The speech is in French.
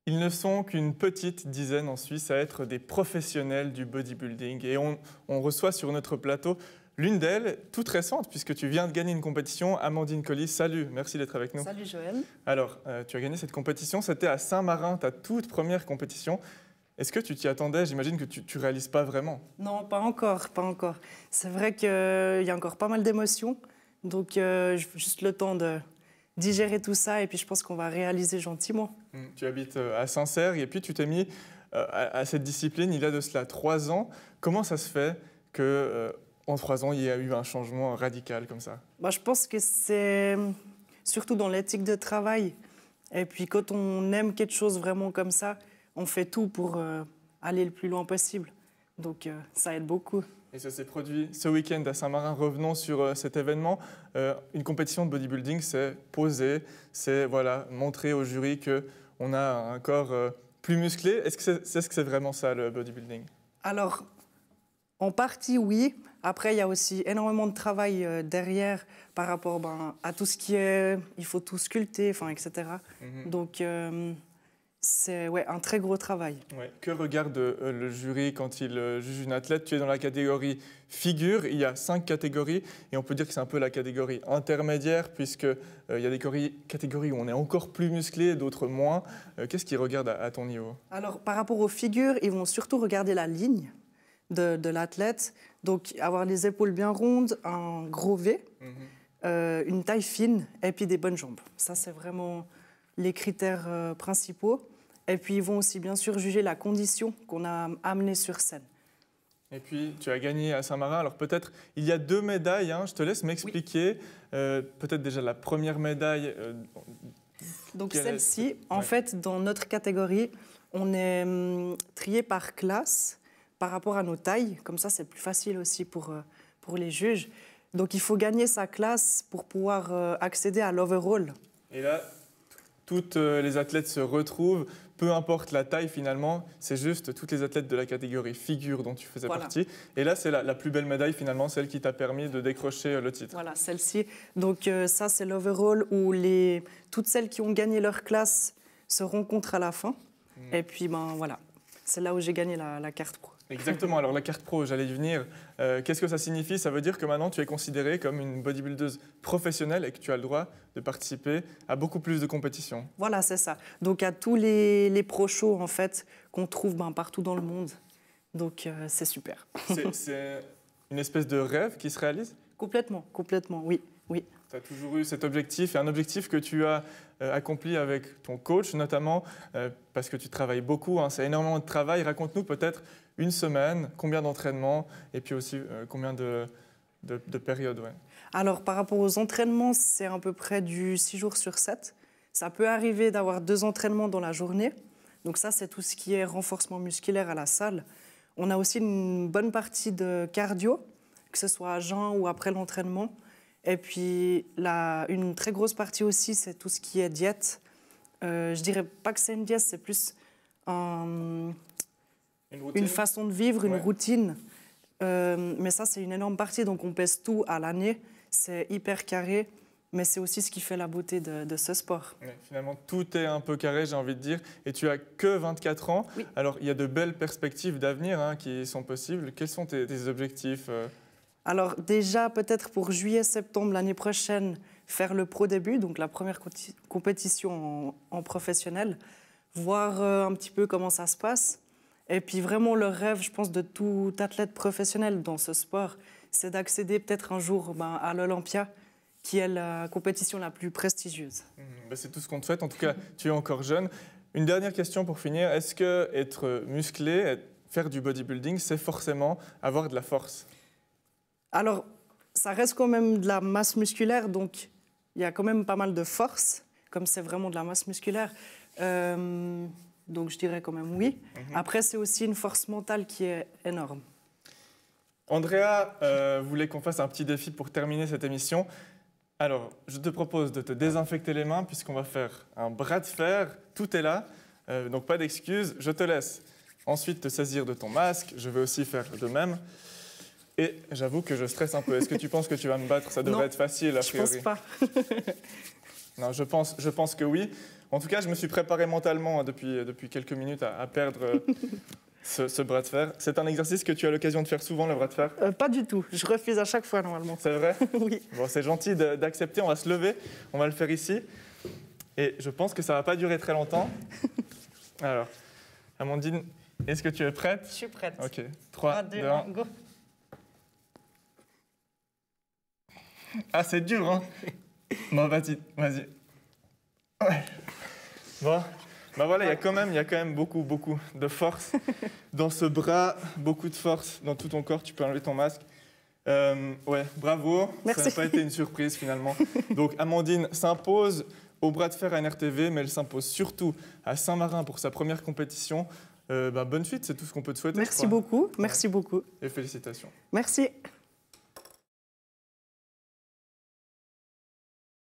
Ils ne sont qu'une petite dizaine en Suisse à être des professionnels du bodybuilding. Et on reçoit sur notre plateau l'une d'elles, toute récente, puisque tu viens de gagner une compétition. Amandine Collis, salut, merci d'être avec nous. Salut Joël. Alors, tu as gagné cette compétition, c'était à Saint-Marin, ta toute première compétition. Est-ce que tu t'y attendais? J'imagine que tu ne réalises pas vraiment. Non, pas encore, pas encore. C'est vrai qu'il y a encore pas mal d'émotions, donc juste le temps de digérer tout ça et puis je pense qu'on va réaliser gentiment. Tu habites à Saint-Cergue et puis tu t'es mis à cette discipline il y a de cela 3 ans. Comment ça se fait que en 3 ans, il y a eu un changement radical comme ça? Je pense que c'est surtout dans l'éthique de travail. Et puis quand on aime quelque chose vraiment comme ça, on fait tout pour aller le plus loin possible. Donc ça aide beaucoup. Et ça s'est produit ce week-end à Saint-Marin. Revenons sur cet événement. Une compétition de bodybuilding, c'est poser, c'est montrer au jury qu'on a un corps plus musclé. Est-ce que c'est vraiment ça, le bodybuilding? Alors, en partie, oui. Après, il y a aussi énormément de travail derrière par rapport à tout ce qui est... Il faut tout sculpter, etc. Donc, c'est un très gros travail. Ouais. Que regarde le jury quand il juge une athlète? Tu es dans la catégorie figure. Il y a 5 catégories et on peut dire que c'est un peu la catégorie intermédiaire puisqu'il y a des catégories où on est encore plus musclé, d'autres moins. Qu'est-ce qu'ils regardent à ton niveau? Alors, par rapport aux figures, ils vont surtout regarder la ligne de l'athlète. Donc, avoir les épaules bien rondes, un gros V, une taille fine et puis des bonnes jambes. Ça, c'est vraiment les critères principaux. Et puis, ils vont aussi, bien sûr, juger la condition qu'on a amenée sur scène. Et puis, tu as gagné à Saint-Marin. Alors, peut-être, il y a 2 médailles. Je te laisse m'expliquer. Oui. Peut-être déjà la première médaille. Donc, celle-ci, en fait, dans notre catégorie, on est trié par classe par rapport à nos tailles. Comme ça, c'est plus facile aussi pour les juges. Donc, il faut gagner sa classe pour pouvoir accéder à l'overall. Et là, toutes les athlètes se retrouvent, peu importe la taille finalement, c'est juste toutes les athlètes de la catégorie figure dont tu faisais partie. Et là, c'est la plus belle médaille finalement, celle qui t'a permis de décrocher le titre. Voilà, celle-ci. Donc ça, c'est l'overall où toutes celles qui ont gagné leur classe se rencontrent à la fin. Et puis, voilà, c'est là où j'ai gagné la carte pro. Exactement, alors la carte pro, j'allais y venir. Qu'est-ce que ça signifie? Ça veut dire que maintenant tu es considérée comme une bodybuildeuse professionnelle et que tu as le droit de participer à beaucoup plus de compétitions. Voilà, c'est ça. Donc à tous les pro shows en fait qu'on trouve partout dans le monde. Donc c'est super. C'est une espèce de rêve qui se réalise? Complètement, oui. Tu as toujours eu cet objectif et un objectif que tu as accompli avec ton coach notamment parce que tu travailles beaucoup, c'est énormément de travail. Raconte-nous peut-être une semaine, combien d'entraînements et puis aussi combien de périodes. Ouais. Alors par rapport aux entraînements, c'est à peu près du 6 jours sur 7. Ça peut arriver d'avoir 2 entraînements dans la journée. Donc ça, c'est tout ce qui est renforcement musculaire à la salle. On a aussi une bonne partie de cardio, que ce soit à jeun ou après l'entraînement. Et puis, une très grosse partie aussi, c'est tout ce qui est diète. Je dirais pas que c'est une diète, c'est plus une façon de vivre, une routine. Mais ça, c'est une énorme partie. Donc, on pèse tout à l'année. C'est hyper carré. Mais c'est aussi ce qui fait la beauté de ce sport. Ouais, finalement, tout est un peu carré, j'ai envie de dire. Et tu as que 24 ans. Oui. Alors, il y a de belles perspectives d'avenir qui sont possibles. Quels sont tes objectifs Alors déjà, peut-être pour juillet-septembre l'année prochaine, faire le pro début, donc la première compétition en professionnel, voir un petit peu comment ça se passe. Et puis vraiment, le rêve, je pense, de tout athlète professionnel dans ce sport, c'est d'accéder peut-être un jour à l'Olympia, qui est la compétition la plus prestigieuse. C'est tout ce qu'on te souhaite. En tout cas, tu es encore jeune. Une dernière question pour finir. Est-ce que être musclé, faire du bodybuilding, c'est forcément avoir de la force? Alors, ça reste quand même de la masse musculaire, donc il y a quand même pas mal de force, comme c'est vraiment de la masse musculaire. Donc je dirais quand même oui. Après, c'est aussi une force mentale qui est énorme. Andrea voulait qu'on fasse un petit défi pour terminer cette émission. Alors, je te propose de te désinfecter les mains puisqu'on va faire un bras de fer. Tout est là, donc pas d'excuses. Je te laisse ensuite te saisir de ton masque. Je vais aussi faire de même. Et j'avoue que je stresse un peu. Est-ce que tu penses que tu vas me battre? Ça devrait être facile, a priori. Je pense pas. Non, je pense que oui. En tout cas, je me suis préparé mentalement depuis quelques minutes à perdre ce bras de fer. C'est un exercice que tu as l'occasion de faire souvent, le bras de fer? Pas du tout. Je refuse à chaque fois, normalement. C'est vrai? Oui. Bon, c'est gentil d'accepter. On va se lever. On va le faire ici. Et je pense que ça ne va pas durer très longtemps. Alors, Amandine, est-ce que tu es prête? Je suis prête. Ok. 3, 2, 1, go. Ah, c'est dur, hein? Bon, vas-y. Ouais. Bon, bah voilà, il y a quand même beaucoup de force dans ce bras, beaucoup de force dans tout ton corps. Tu peux enlever ton masque. Ouais, bravo. Merci. Ça n'a pas été une surprise finalement. Donc, Amandine s'impose au bras de fer à NRTV, mais elle s'impose surtout à Saint-Marin pour sa première compétition. Bonne suite, c'est tout ce qu'on peut te souhaiter. Merci beaucoup. Et félicitations. Merci.